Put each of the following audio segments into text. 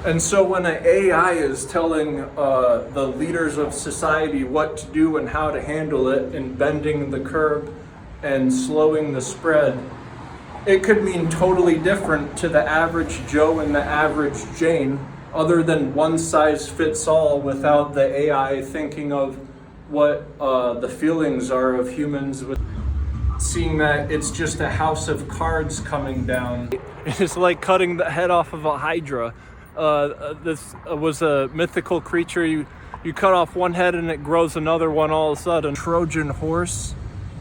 And so when an AI is telling the leaders of society what to do and how to handle it, and bending the curve and slowing the spread, it could mean totally different to the average Joe and the average Jane, other than one size fits all, without the AI thinking of what the feelings are of humans, with seeing that it's just a house of cards coming down. It's like cutting the head off of a hydra. This was a mythical creature. You cut off one head and it grows another one all of a sudden. Trojan horse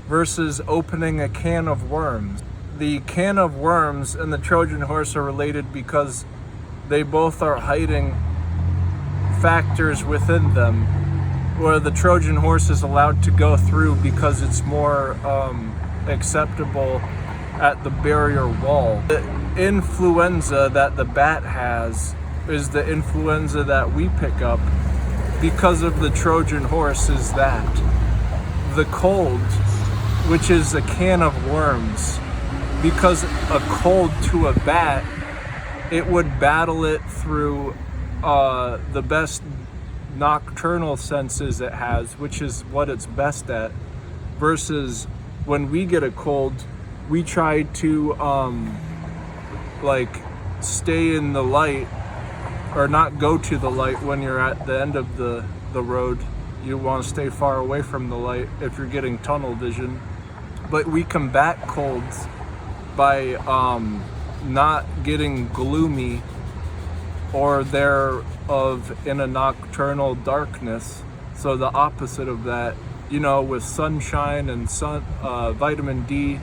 versus opening a can of worms. The can of worms and the Trojan horse are related because they both are hiding factors within them, where the Trojan horse is allowed to go through because it's more acceptable at the barrier wall. The influenza that the bat has is the influenza that we pick up because of the Trojan horse. Is that the cold, which is a can of worms, because a cold to a bat, it would battle it through the best nocturnal senses it has, which is what it's best at, versus when we get a cold, we try to stay in the light, or not go to the light when you're at the end of the road. You want to stay far away from the light if you're getting tunnel vision. But we combat colds by not getting gloomy or thereof in a nocturnal darkness. So the opposite of that, with sunshine and vitamin D,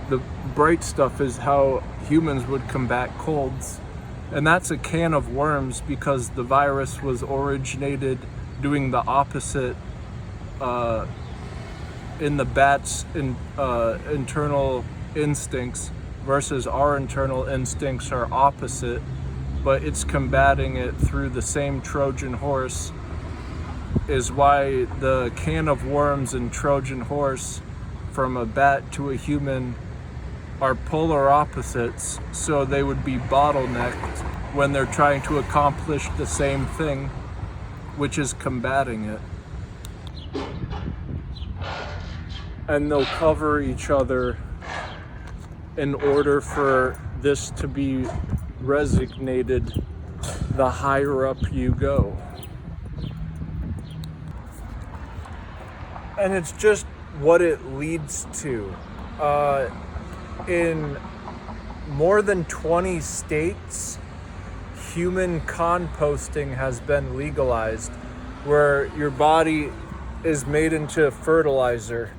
the bright stuff is how humans would combat colds. And that's a can of worms because the virus was originated doing the opposite in the bat's internal instincts, versus our internal instincts are opposite, but it's combating it through the same Trojan horse. Is why the can of worms and Trojan horse from a bat to a human are polar opposites, so they would be bottlenecked when they're trying to accomplish the same thing, which is combating it. And they'll cover each other in order for this to be resignated the higher up you go. And it's just what it leads to. In more than 20 states, human composting has been legalized, where your body is made into fertilizer.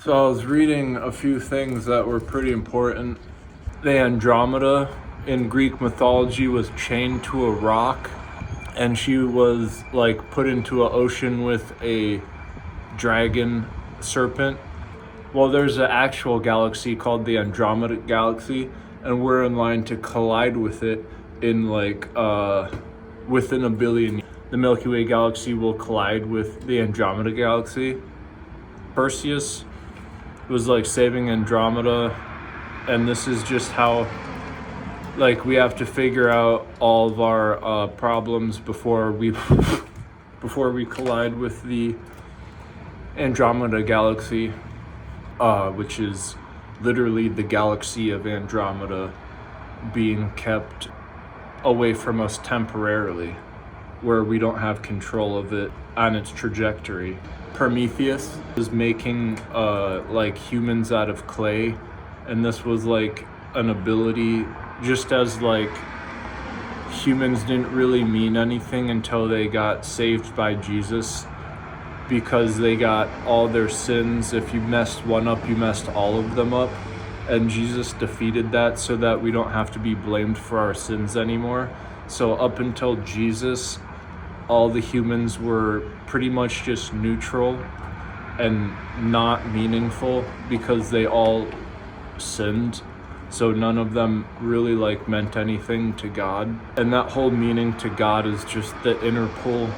So I was reading a few things that were pretty important. The Andromeda in Greek mythology was chained to a rock, and she was put into an ocean with a dragon serpent. Well, there's an actual galaxy called the Andromeda Galaxy, and we're in line to collide with it in within a billion. The Milky Way galaxy will collide with the Andromeda Galaxy. Perseus was saving Andromeda, and this is just how we have to figure out all of our problems before we collide with the Andromeda Galaxy, which is literally the galaxy of Andromeda being kept away from us temporarily, where we don't have control of it on its trajectory. Prometheus was making humans out of clay, and this was an ability, just as humans didn't really mean anything until they got saved by Jesus, because they got all their sins. If you messed one up, you messed all of them up. And Jesus defeated that so that we don't have to be blamed for our sins anymore. So up until Jesus, all the humans were pretty much just neutral and not meaningful because they all sinned. So none of them really meant anything to God. And that whole meaning to God is just the interpol,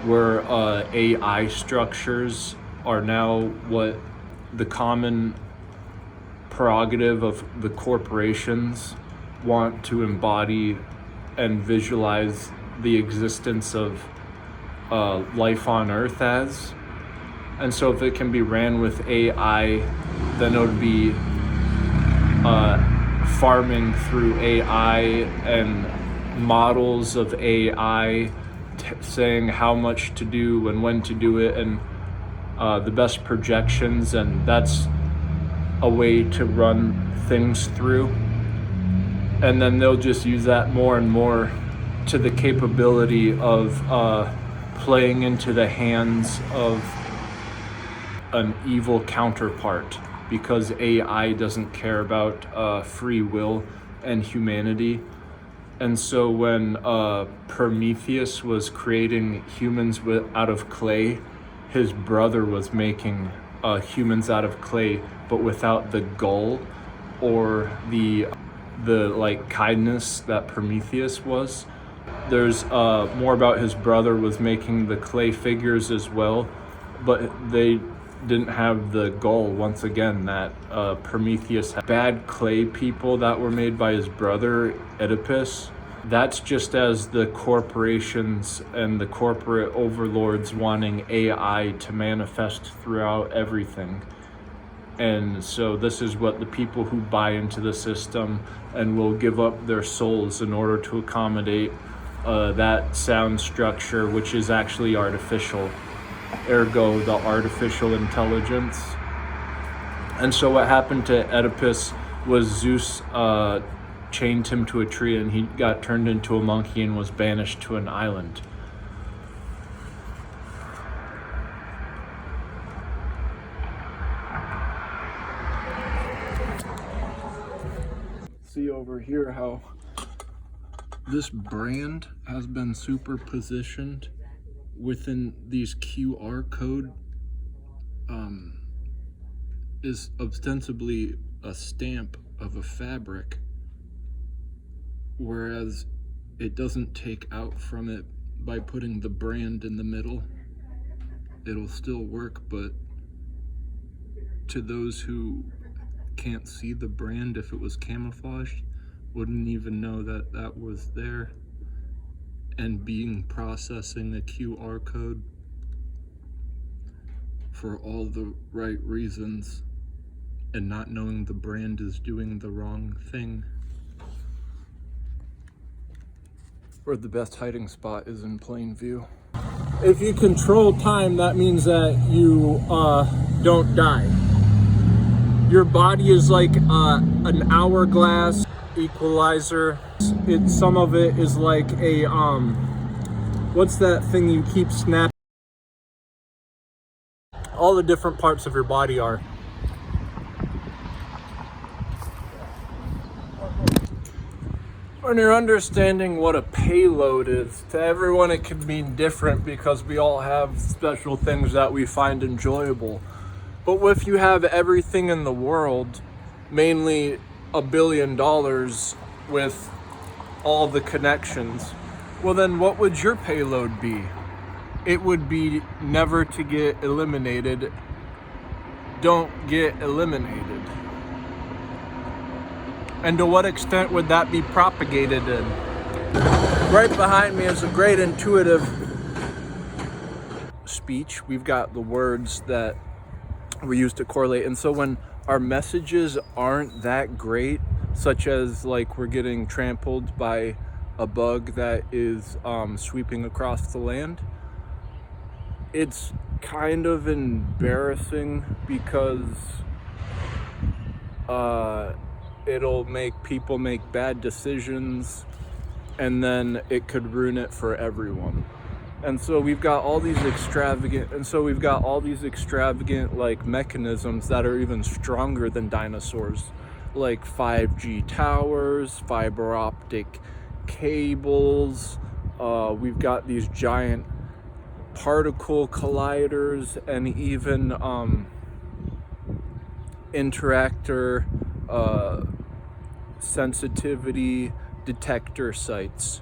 where AI structures are now what the common prerogative of the corporations want to embody and visualize the existence of life on Earth as. And so if it can be ran with AI, then it would be farming through AI and models of AI saying how much to do and when to do it, and the best projections, and that's a way to run things through. And then they'll just use that more and more to the capability of playing into the hands of an evil counterpart, because AI doesn't care about free will and humanity. And so when Prometheus was creating humans out of clay, his brother was making humans out of clay, but without the gull or the like kindness that Prometheus was. There's more about his brother was making the clay figures as well, but they didn't have the goal, once again, that Prometheus had. Bad clay people that were made by his brother Oedipus, that's just as the corporations and the corporate overlords wanting AI to manifest throughout everything. And so this is what the people who buy into the system and will give up their souls in order to accommodate that sound structure, which is actually artificial, ergo the artificial intelligence. And so what happened to Oedipus was Zeus chained him to a tree, and he got turned into a monkey and was banished to an island. See over here how this brand has been superpositioned within these QR code is ostensibly a stamp of a fabric, whereas it doesn't take out from it by putting the brand in the middle. It'll still work, but to those who can't see the brand, if it was camouflaged, wouldn't even know that that was there. And being processing a QR code for all the right reasons and not knowing the brand is doing the wrong thing. Or the best hiding spot is in plain view. If you control time, that means that you don't die. Your body is like an hourglass equalizer. Some of it is like a what's that thing you keep snapping? All the different parts of your body are. When you're understanding what a payload is, to everyone it can mean different because we all have special things that we find enjoyable. But if you have everything in the world, mainly $1 billion with all the connections, well then what would your payload be? It would be never to get eliminated. Don't get eliminated. And to what extent would that be propagated in? Right behind me is a great intuitive speech. We've got the words that we use to correlate. And so when our messages aren't that great, such as like we're getting trampled by a bug that is sweeping across the land, it's kind of embarrassing because it'll make people make bad decisions, and then it could ruin it for everyone. And so we've got all these extravagant like mechanisms that are even stronger than dinosaurs, like 5G towers, fiber optic cables. We've got these giant particle colliders, and even interactor sensitivity detector sites.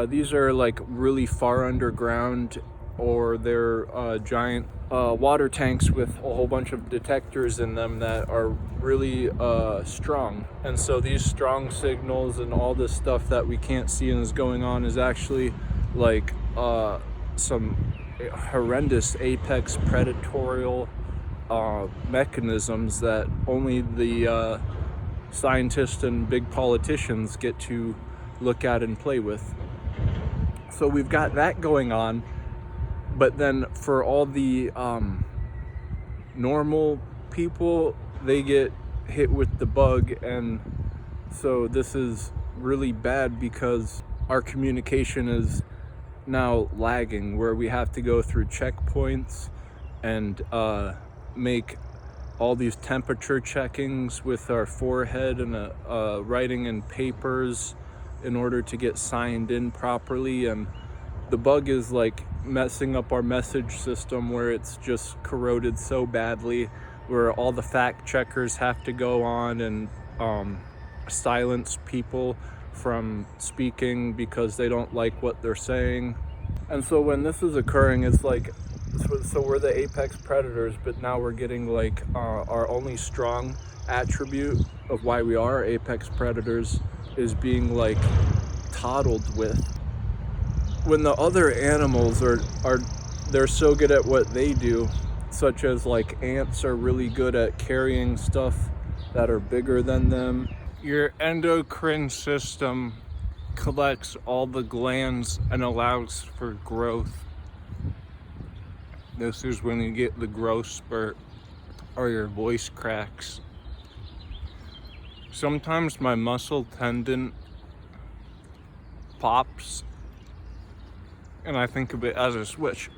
These are like really far underground, or they're giant water tanks with a whole bunch of detectors in them that are really strong. And so these strong signals and all this stuff that we can't see and is going on is actually like some horrendous apex predatorial mechanisms that only the scientists and big politicians get to look at and play with. So we've got that going on. But then for all the normal people, they get hit with the bug. And so this is really bad because our communication is now lagging, where we have to go through checkpoints and make all these temperature checkings with our forehead and writing in papers in order to get signed in properly. And the bug is like messing up our message system, where it's just corroded so badly, where all the fact checkers have to go on and silence people from speaking because they don't like what they're saying. And so when this is occurring, it's like, so we're the apex predators, but now we're getting like our only strong attribute of why we are apex predators is being like toddled with. When the other animals are they're so good at what they do, such as like ants are really good at carrying stuff that are bigger than them. Your endocrine system collects all the glands and allows for growth. This is when you get the growth spurt or your voice cracks. Sometimes my muscle tendon pops and I think of it as a switch.